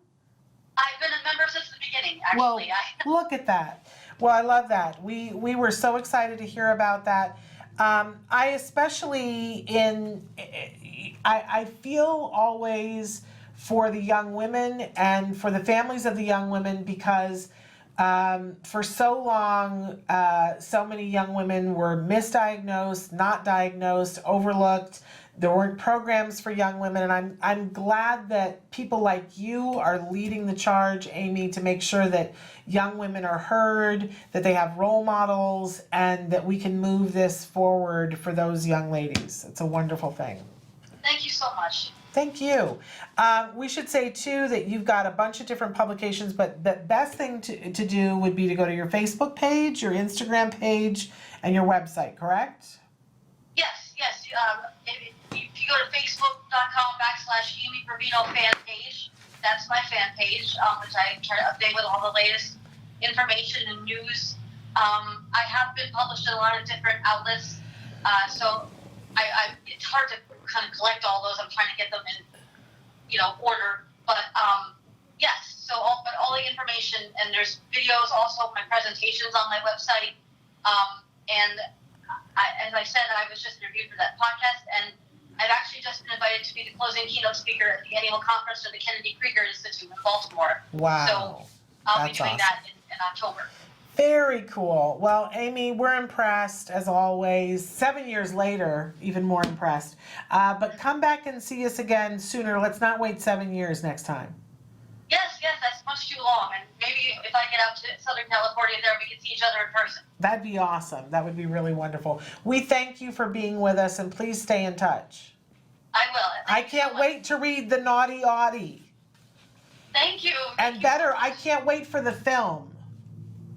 I've been a member since the beginning, Well, actually. look at that. Well, I love that. We were so excited to hear about that. I especially I feel always for the young women and for the families of the young women because for so long, so many young women were misdiagnosed, not diagnosed, overlooked. There weren't programs for young women, and I'm glad that people like you are leading the charge, Amy, to make sure that young women are heard, that they have role models, and that we can move this forward for those young ladies. It's a wonderful thing. Thank you so much. Thank you. We should say too that you've got a bunch of different publications, but the best thing to do would be to go to your Facebook page, your Instagram page, and your website, correct? Yes. If you go to facebook.com/Amy Gravino fan page, that's my fan page, which I try to update with all the latest information and news. I have been published in a lot of different outlets, so it's hard to kind of collect all those. I'm trying to get them in, order. But yes, but all the information, and there's videos also of my presentations on my website. And as I said, I was just interviewed for that podcast, and I've actually just been invited to be the closing keynote speaker at the annual conference of the Kennedy Krieger Institute in Baltimore. Wow. So I'll be doing awesome. that in October. Very cool. Well, Amy, we're impressed as always. 7 years later, even more impressed. But come back and see us again sooner. Let's not wait 7 years next time. Yes, that's much too long. And maybe if I get out to Southern California there, we can see each other in person. That'd be awesome. That would be really wonderful. We thank you for being with us, and please stay in touch. I will. I can't wait to read the Naughty Audie. Thank you. And better, I can't wait for the film.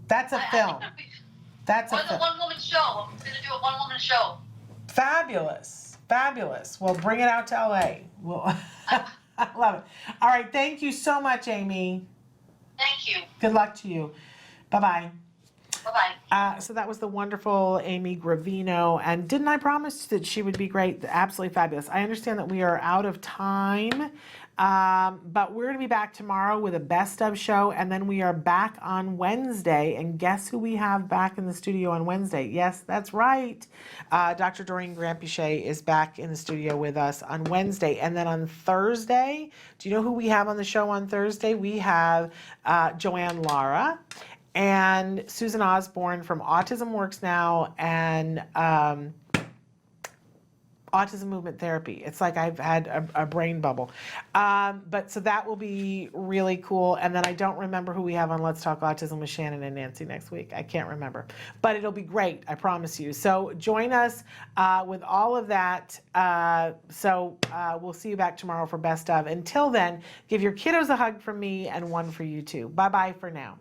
That's a film. That's a Or the film. one-woman show. I'm going to do a one-woman show. Fabulous. Well, bring it out to LA. I love it. All right. Thank you so much, Amy. Thank you. Good luck to you. Bye-bye. Bye-bye. So that was the wonderful Amy Gravino. And didn't I promise that she would be great? Absolutely fabulous. I understand that we are out of time, but we're going to be back tomorrow with a best of show. And then we are back on Wednesday. And guess who we have back in the studio on Wednesday? Yes, that's right. Dr. Doreen Grampuchet is back in the studio with us on Wednesday. And then on Thursday, do you know who we have on the show on Thursday? We have Joanne Lara and Susan Osborne from Autism Works Now and Autism Movement Therapy. It's like I've had a brain bubble. But so that will be really cool. And then I don't remember who we have on Let's Talk Autism with Shannon and Nancy next week. I can't remember. But it'll be great, I promise you. So join us with all of that. We'll see you back tomorrow for Best Of. Until then, give your kiddos a hug from me and one for you too. Bye-bye for now.